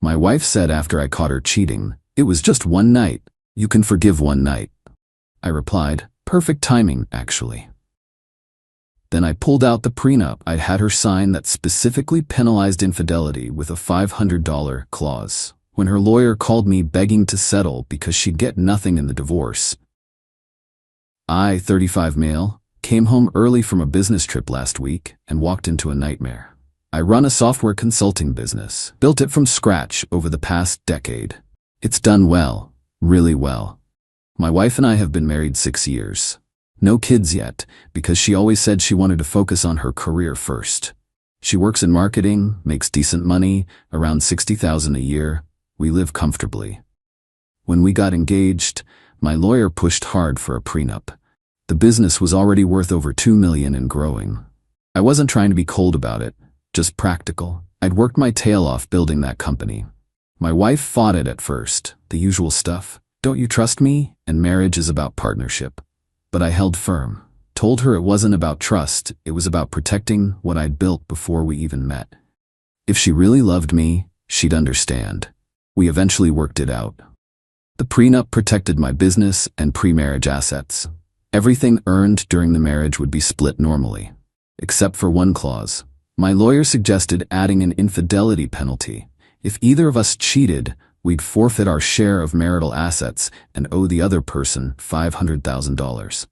My wife said after I caught her cheating, "It was just one night. You can forgive one night." I replied, "Perfect timing, actually." Then I pulled out the prenup I'd had her sign that specifically penalized infidelity with a $500 clause. When her lawyer called me begging to settle because she'd get nothing in the divorce. I, 35 male, came home early from a business trip last week and walked into a nightmare. I run a software consulting business, built it from scratch over the past decade. It's done well, really well. My wife and I have been married 6 years. No kids yet, because she always said she wanted to focus on her career first. She works in marketing, makes decent money, around $60,000 a year. We live comfortably. When we got engaged, my lawyer pushed hard for a prenup. The business was already worth over $2 million and growing. I wasn't trying to be cold about it, just practical. I'd worked my tail off building that company. My wife fought it at first, the usual stuff. Don't you trust me? And marriage is about partnership. But I held firm, told her it wasn't about trust, it was about protecting what I'd built before we even met. If she really loved me, she'd understand. We eventually worked it out. The prenup protected my business and pre-marriage assets. Everything earned during the marriage would be split normally, except for one clause. My lawyer suggested adding an infidelity penalty. If either of us cheated, we'd forfeit our share of marital assets and owe the other person $500,000.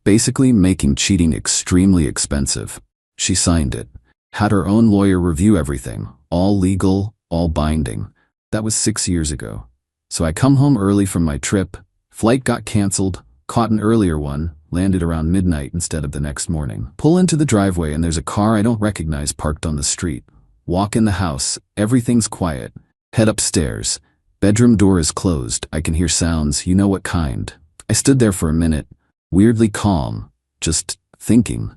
Basically making cheating extremely expensive. She signed it, had her own lawyer review everything, all legal, all binding. That was 6 years ago. So I come home early from my trip, flight got canceled, caught an earlier one, landed around midnight instead of the next morning. Pull into the driveway and there's a car I don't recognize parked on the street. Walk in the house, everything's quiet. Head upstairs. Bedroom door is closed, I can hear sounds, you know what kind. I stood there for a minute, weirdly calm, just thinking.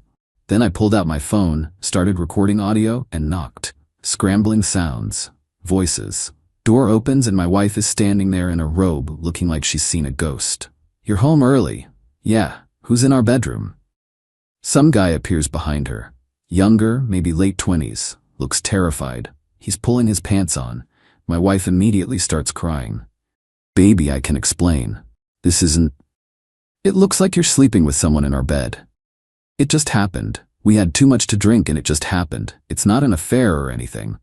Then I pulled out my phone, started recording audio, and knocked. Scrambling sounds. Voices. Door opens and my wife is standing there in a robe, looking like she's seen a ghost. "You're home early." "Yeah, who's in our bedroom?" Some guy appears behind her. Younger, maybe late 20s, looks terrified. He's pulling his pants on. My wife immediately starts crying. "Baby, I can explain. This isn't... It looks like you're sleeping with someone in our bed. It just happened. We had too much to drink and it just happened. It's not an affair or anything."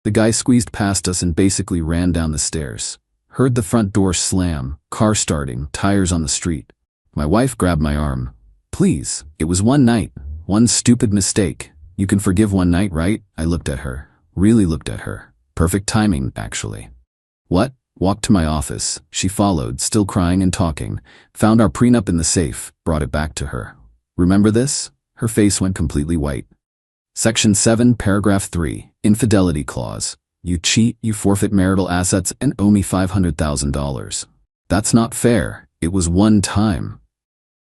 The guy squeezed past us and basically ran down the stairs. Heard the front door slam, car starting, tires on the street. My wife grabbed my arm. "Please, it was one night, one stupid mistake. You can forgive one night, right?" I looked at her, really looked at her. Perfect timing, actually. "What?" Walked to my office. She followed, still crying and talking. Found our prenup in the safe, brought it back to her. "Remember this?" Her face went completely white. Section 7, paragraph 3, infidelity clause. You cheat, you forfeit marital assets and owe me $500,000. That's not fair. It was one time.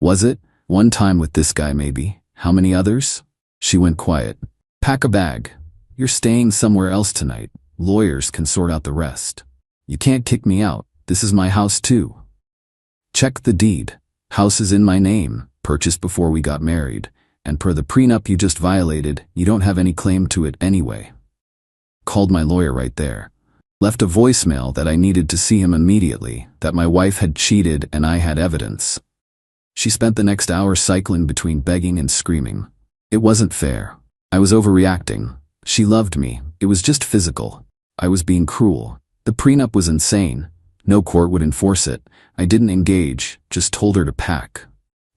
Was it? One time with this guy maybe. How many others? She went quiet. "Pack a bag. You're staying somewhere else tonight. Lawyers can sort out the rest. You can't kick me out. This is my house too. Check the deed. House is in my name, purchased before we got married. And per the prenup you just violated, you don't have any claim to it anyway." Called my lawyer right there. Left a voicemail that I needed to see him immediately, that my wife had cheated and I had evidence. She spent the next hour cycling between begging and screaming. It wasn't fair. I was overreacting. She loved me. It was just physical. I was being cruel. The prenup was insane. No court would enforce it. I didn't engage, just told her to pack.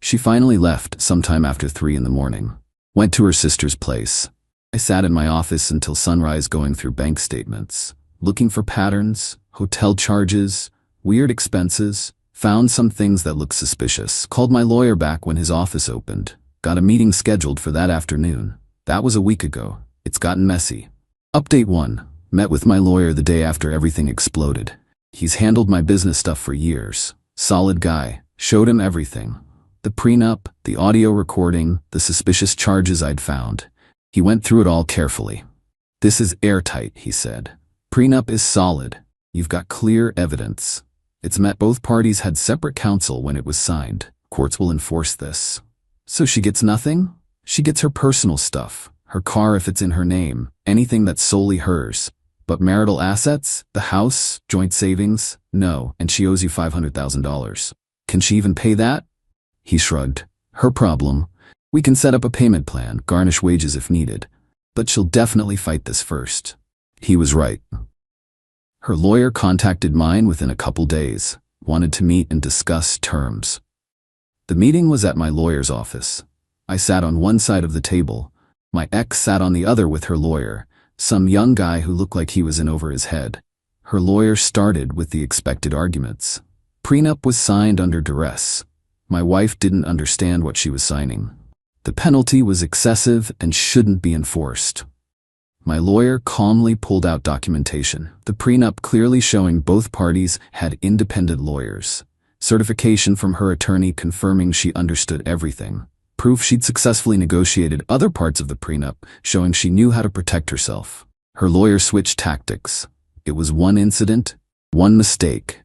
She finally left sometime after 3 in the morning. Went to her sister's place. I sat in my office until sunrise going through bank statements, looking for patterns, hotel charges, weird expenses, found some things that looked suspicious. Called my lawyer back when his office opened. Got a meeting scheduled for that afternoon. That was a week ago. It's gotten messy. Update 1. Met with my lawyer the day after everything exploded. He's handled my business stuff for years. Solid guy. Showed him everything. The prenup, the audio recording, the suspicious charges I'd found. He went through it all carefully. "This is airtight," he said. "Prenup is solid. You've got clear evidence. It's met both parties had separate counsel when it was signed. Courts will enforce this." So she gets nothing? She gets her personal stuff, her car if it's in her name, anything that's solely hers. But marital assets? The house? Joint savings? No, and she owes you $500,000. Can she even pay that? He shrugged. Her problem. We can set up a payment plan, garnish wages if needed. But she'll definitely fight this first. He was right. Her lawyer contacted mine within a couple days, wanted to meet and discuss terms. The meeting was at my lawyer's office. I sat on one side of the table. My ex sat on the other with her lawyer, some young guy who looked like he was in over his head. Her lawyer started with the expected arguments. Prenup was signed under duress. My wife didn't understand what she was signing. The penalty was excessive and shouldn't be enforced. My lawyer calmly pulled out documentation, the prenup clearly showing both parties had independent lawyers, certification from her attorney confirming she understood everything, proof she'd successfully negotiated other parts of the prenup showing she knew how to protect herself. Her lawyer switched tactics. It was one incident, one mistake.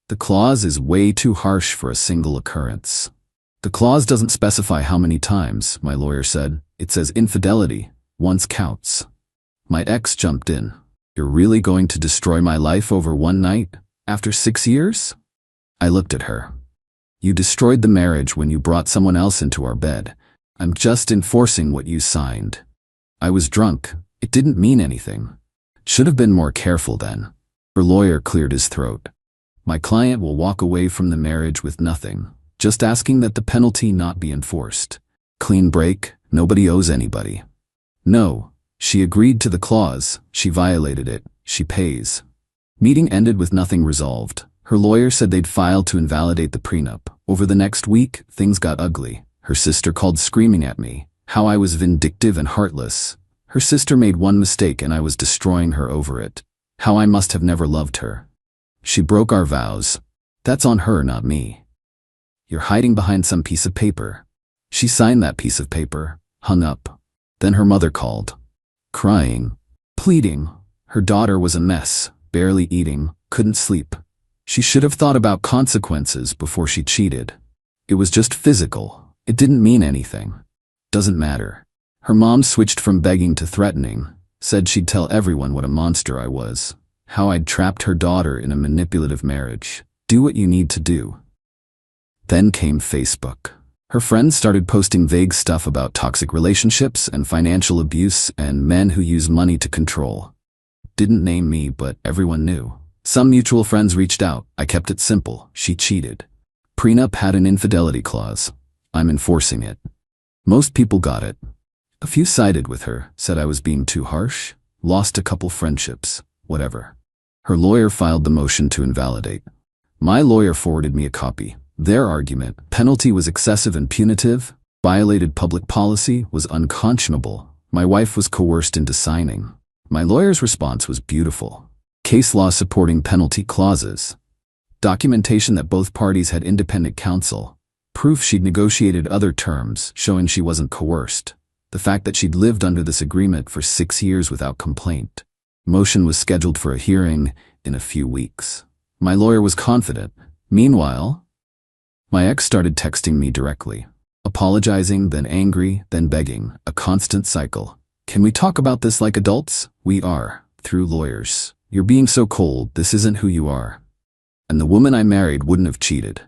The clause is way too harsh for a single occurrence. The clause doesn't specify how many times, my lawyer said. It says infidelity, once counts. My ex jumped in. You're really going to destroy my life over one night? After 6 years? I looked at her. You destroyed the marriage when you brought someone else into our bed. I'm just enforcing what you signed. I was drunk. It didn't mean anything. Should have been more careful then. Her lawyer cleared his throat. My client will walk away from the marriage with nothing, just asking that the penalty not be enforced. Clean break, nobody owes anybody. No, she agreed to the clause, she violated it, she pays. Meeting ended with nothing resolved. Her lawyer said they'd file to invalidate the prenup. Over the next week, things got ugly. Her sister called screaming at me, how I was vindictive and heartless. Her sister made one mistake and I was destroying her over it. How I must have never loved her. She broke our vows. That's on her, not me. You're hiding behind some piece of paper. She signed that piece of paper, hung up. Then her mother called. Crying, pleading. Her daughter was a mess, barely eating, couldn't sleep. She should have thought about consequences before she cheated. It was just physical. It didn't mean anything. Doesn't matter. Her mom switched from begging to threatening, said she'd tell everyone what a monster I was, how I'd trapped her daughter in a manipulative marriage. Do what you need to do. Then came Facebook. Her friends started posting vague stuff about toxic relationships and financial abuse and men who use money to control. Didn't name me, but everyone knew. Some mutual friends reached out. I kept it simple. She cheated. Prenup had an infidelity clause. I'm enforcing it. Most people got it. A few sided with her, said I was being too harsh, lost a couple friendships, whatever. Her lawyer filed the motion to invalidate. My lawyer forwarded me a copy. Their argument, penalty was excessive and punitive, violated public policy, was unconscionable. My wife was coerced into signing. My lawyer's response was beautiful. Case law supporting penalty clauses. Documentation that both parties had independent counsel. Proof she'd negotiated other terms, showing she wasn't coerced. The fact that she'd lived under this agreement for 6 years without complaint. Motion was scheduled for a hearing in a few weeks. My lawyer was confident. Meanwhile, my ex started texting me directly. Apologizing, then angry, then begging. A constant cycle. Can we talk about this like adults? We are, through lawyers. You're being so cold, this isn't who you are. And the woman I married wouldn't have cheated.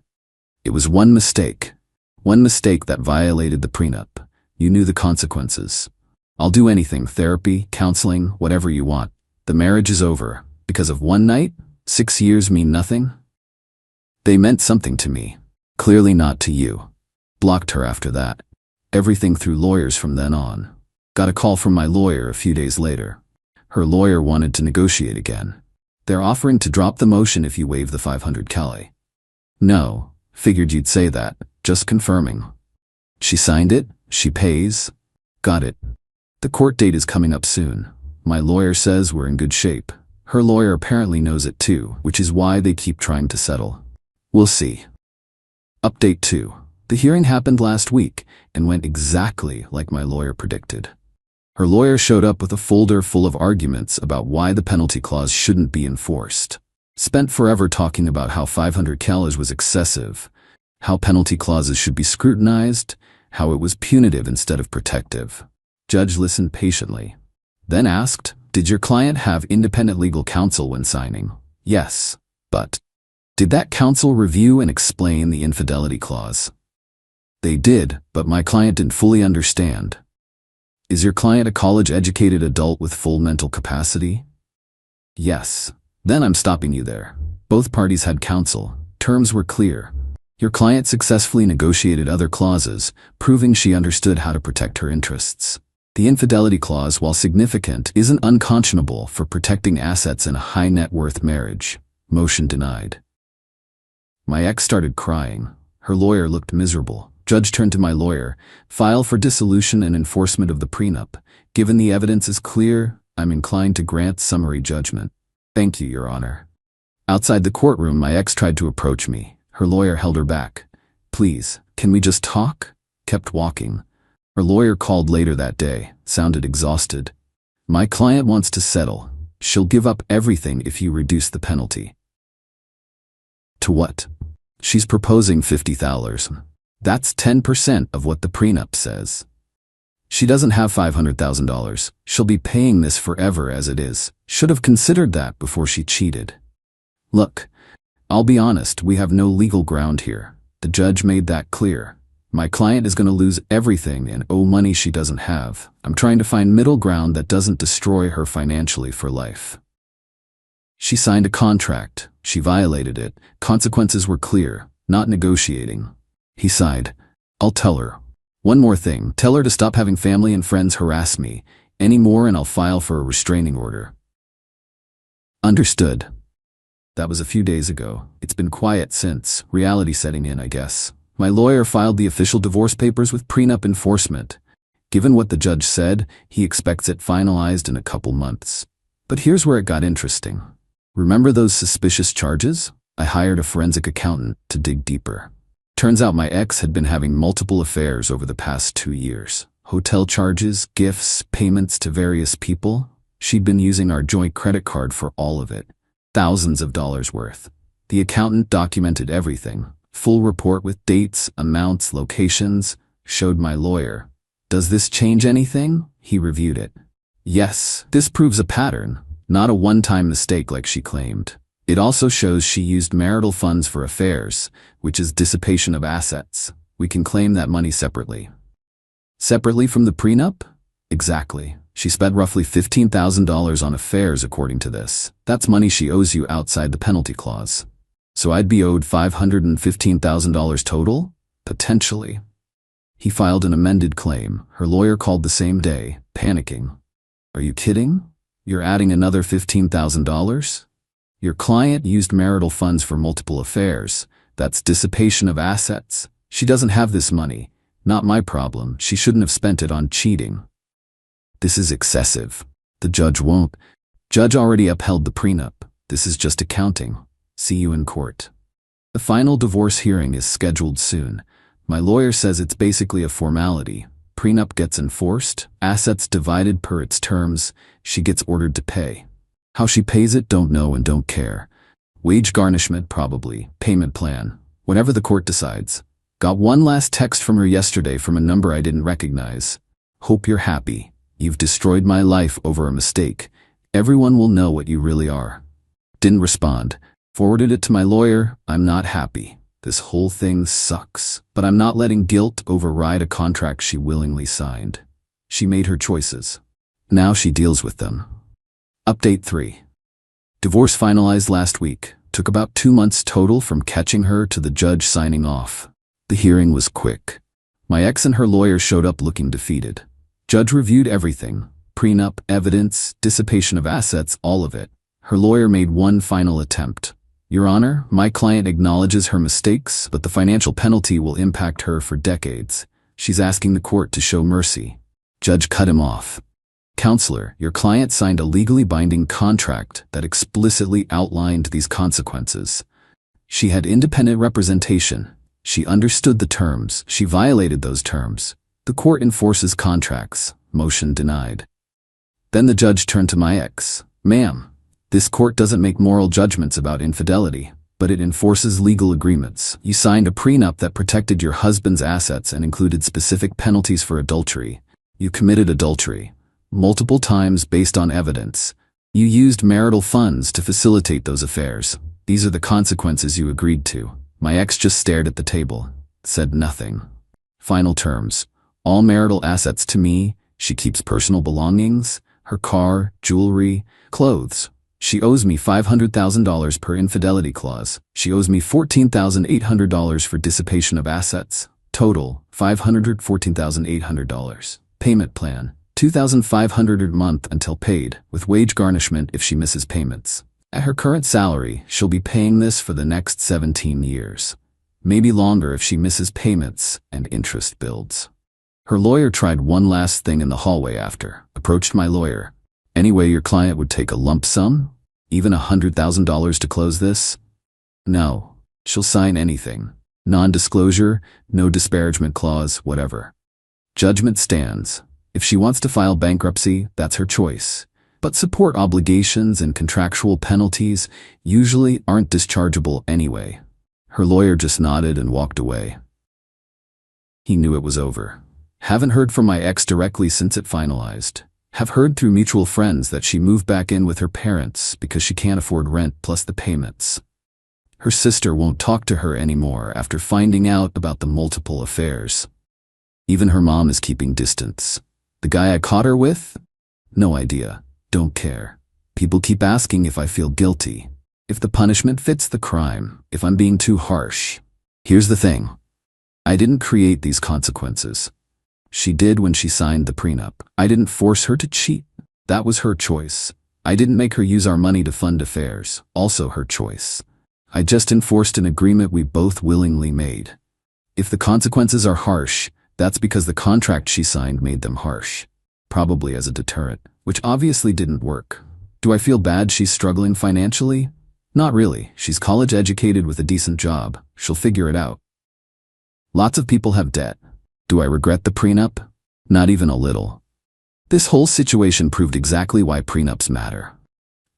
It was one mistake. One mistake that violated the prenup. You knew the consequences. I'll do anything, therapy, counseling, whatever you want. The marriage is over. Because of one night? 6 years mean nothing? They meant something to me. Clearly not to you. Blocked her after that. Everything through lawyers from then on. Got a call from my lawyer a few days later. Her lawyer wanted to negotiate again. They're offering to drop the motion if you waive the $500 Qley. No, figured you'd say that, just confirming. She signed it, she pays. Got it. The court date is coming up soon. My lawyer says we're in good shape. Her lawyer apparently knows it too, which is why they keep trying to settle. We'll see. Update 2. The hearing happened last week and went exactly like my lawyer predicted. Her lawyer showed up with a folder full of arguments about why the penalty clause shouldn't be enforced. Spent forever talking about how $500 Qley was excessive, how penalty clauses should be scrutinized, how it was punitive instead of protective. Judge listened patiently. Then asked, Did your client have independent legal counsel when signing? Yes, but did that counsel review and explain the infidelity clause? They did, but my client didn't fully understand. Is your client a college-educated adult with full mental capacity? Yes. Then I'm stopping you there. Both parties had counsel. Terms were clear. Your client successfully negotiated other clauses, proving she understood how to protect her interests. The infidelity clause, while significant, isn't unconscionable for protecting assets in a high-net-worth marriage. Motion denied. My ex started crying. Her lawyer looked miserable. Judge turned to my lawyer. File for dissolution and enforcement of the prenup. Given the evidence is clear, I'm inclined to grant summary judgment. Thank you, Your Honor. Outside the courtroom, my ex tried to approach me. Her lawyer held her back. Please, can we just talk? Kept walking. Her lawyer called later that day, sounded exhausted. My client wants to settle. She'll give up everything if you reduce the penalty. To what? She's proposing $50,000. That's 10% of what the prenup says. She doesn't have $500,000. She'll be paying this forever as it is. Should have considered that before she cheated. Look, I'll be honest, we have no legal ground here. The judge made that clear. My client is going to lose everything and owe money she doesn't have. I'm trying to find middle ground that doesn't destroy her financially for life. She signed a contract. She violated it. Consequences were clear. Not negotiating. He sighed. I'll tell her. One more thing. Tell her to stop having family and friends harass me anymore and I'll file for a restraining order. Understood. That was a few days ago. It's been quiet since. Reality setting in, I guess. My lawyer filed the official divorce papers with prenup enforcement. Given what the judge said, he expects it finalized in a couple months. But here's where it got interesting. Remember those suspicious charges? I hired a forensic accountant to dig deeper. Turns out my ex had been having multiple affairs over the past 2 years. Hotel charges, gifts, payments to various people. She'd been using our joint credit card for all of it. Thousands of dollars worth. The accountant documented everything. Full report with dates, amounts, locations. Showed my lawyer. Does this change anything? He reviewed it. Yes, this proves a pattern, not a one-time mistake like she claimed. It also shows she used marital funds for affairs, which is dissipation of assets. We can claim that money separately. Separately from the prenup? Exactly. She spent roughly $15,000 on affairs according to this. That's money she owes you outside the penalty clause. So I'd be owed $515,000 total? Potentially. He filed an amended claim. Her lawyer called the same day, panicking. Are you kidding? You're adding another $15,000? Your client used marital funds for multiple affairs. That's dissipation of assets. She doesn't have this money. Not my problem. She shouldn't have spent it on cheating. This is excessive. The judge won't. Judge already upheld the prenup. This is just accounting. See you in court. The final divorce hearing is scheduled soon. My lawyer says it's basically a formality. Prenup gets enforced, assets divided per its terms, she gets ordered to pay. How she pays it, don't know and don't care. Wage garnishment, probably. Payment plan. Whatever the court decides. Got one last text from her yesterday from a number I didn't recognize. Hope you're happy. You've destroyed my life over a mistake. Everyone will know what you really are. Didn't respond. Forwarded it to my lawyer. I'm not happy. This whole thing sucks. But I'm not letting guilt override a contract she willingly signed. She made her choices. Now she deals with them. Update 3. Divorce finalized last week. Took about 2 months total from catching her to the judge signing off. The hearing was quick. My ex and her lawyer showed up looking defeated. Judge reviewed everything. Prenup, evidence, dissipation of assets, all of it. Her lawyer made one final attempt. Your Honor, my client acknowledges her mistakes, but the financial penalty will impact her for decades. She's asking the court to show mercy. Judge cut him off. Counselor, your client signed a legally binding contract that explicitly outlined these consequences. She had independent representation. She understood the terms. She violated those terms. The court enforces contracts. Motion denied. Then the judge turned to my ex. Ma'am, this court doesn't make moral judgments about infidelity, but it enforces legal agreements. You signed a prenup that protected your husband's assets and included specific penalties for adultery. You committed adultery. multiple times based on evidence. You used marital funds to facilitate those affairs. These are the consequences you agreed to. My ex just stared at the table, said nothing. Final terms. All marital assets to me. She keeps personal belongings, her car, jewelry, clothes. She owes me $500,000 per infidelity clause. She owes me $14,800 for dissipation of assets. Total, $514,800. Payment plan, $2,500 a month until paid, with wage garnishment if she misses payments. At her current salary, she'll be paying this for the next 17 years. Maybe longer if she misses payments and interest builds. Her lawyer tried one last thing in the hallway after, approached my lawyer. Anyway, your client would take a lump sum? Even $100,000 to close this? No. She'll sign anything. Non-disclosure, no disparagement clause, whatever. Judgment stands. If she wants to file bankruptcy, that's her choice. But support obligations and contractual penalties usually aren't dischargeable anyway. Her lawyer just nodded and walked away. He knew it was over. Haven't heard from my ex directly since it finalized. Have heard through mutual friends that she moved back in with her parents because she can't afford rent plus the payments. Her sister won't talk to her anymore after finding out about the multiple affairs. Even her mom is keeping distance. The guy I caught her with? No idea. Don't care. People keep asking if I feel guilty, if the punishment fits the crime, if I'm being too harsh. Here's the thing. I didn't create these consequences. She did when she signed the prenup. I didn't force her to cheat. That was her choice. I didn't make her use our money to fund affairs. Also her choice. I just enforced an agreement we both willingly made. If the consequences are harsh, that's because the contract she signed made them harsh. Probably as a deterrent, which obviously didn't work. Do I feel bad she's struggling financially? Not really. She's college educated with a decent job. She'll figure it out. Lots of people have debt. Do I regret the prenup? Not even a little. This whole situation proved exactly why prenups matter.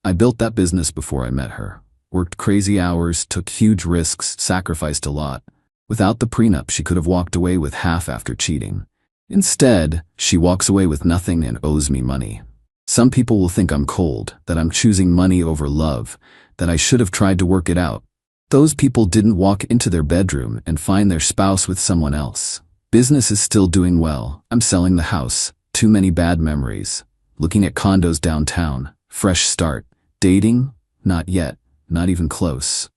I built that business before I met her. Worked crazy hours, took huge risks, sacrificed a lot. Without the prenup, she could have walked away with half after cheating. Instead, she walks away with nothing and owes me money. Some people will think I'm cold, that I'm choosing money over love, that I should have tried to work it out. Those people didn't walk into their bedroom and find their spouse with someone else. Business is still doing well. I'm selling the house. Too many bad memories. Looking at condos downtown. Fresh start. Dating? Not yet. Not even close.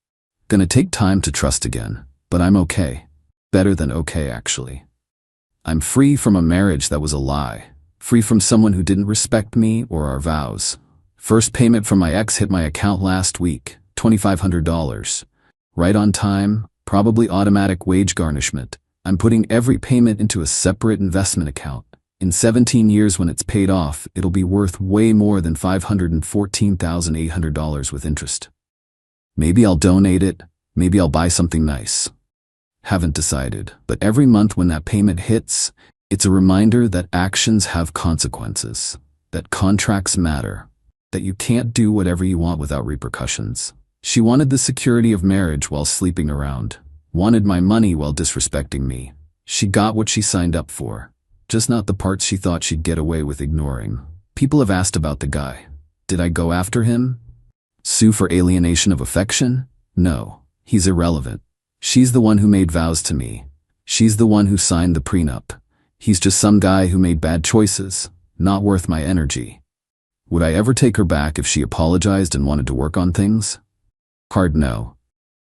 Gonna take time to trust again. But I'm okay. Better than okay, actually. I'm free from a marriage that was a lie. Free from someone who didn't respect me or our vows. First payment from my ex hit my account last week. $2,500. Right on time. Probably automatic wage garnishment. I'm putting every payment into a separate investment account. In 17 years when it's paid off, it'll be worth way more than $514,800 with interest. Maybe I'll donate it, maybe I'll buy something nice. Haven't decided, but every month when that payment hits, it's a reminder that actions have consequences, that contracts matter, that you can't do whatever you want without repercussions. She wanted the security of marriage while sleeping around. Wanted my money while disrespecting me. She got what she signed up for, just not the parts she thought she'd get away with ignoring. People have asked about the guy. Did I go after him? Sue for alienation of affection? No, he's irrelevant. She's the one who made vows to me. She's the one who signed the prenup. He's just some guy who made bad choices, not worth my energy. Would I ever take her back if she apologized and wanted to work on things? Hard no.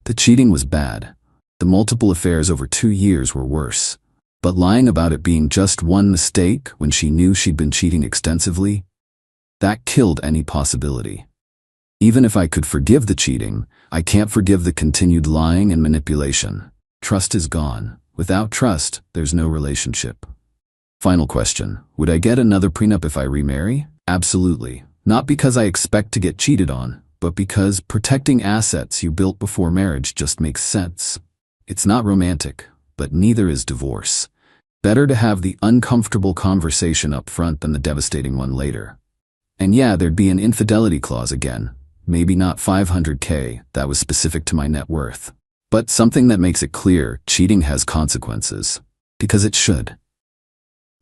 The cheating was bad. The multiple affairs over 2 years were worse. But lying about it being just one mistake when she knew she'd been cheating extensively, that killed any possibility. Even if I could forgive the cheating, I can't forgive the continued lying and manipulation. Trust is gone. Without trust, there's no relationship. Final question. Would I get another prenup if I remarry? Absolutely. Not because I expect to get cheated on, but because protecting assets you built before marriage just makes sense. It's not romantic, but neither is divorce. Better to have the uncomfortable conversation up front than the devastating one later. And yeah, there'd be an infidelity clause again. Maybe not $500K, that was specific to my net worth. But something that makes it clear cheating has consequences. Because it should.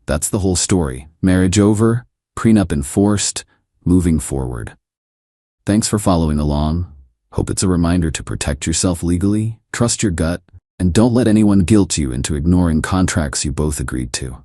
That's the whole story. Marriage over? Prenup enforced, moving forward. Thanks for following along. Hope it's a reminder to protect yourself legally, trust your gut, and don't let anyone guilt you into ignoring contracts you both agreed to.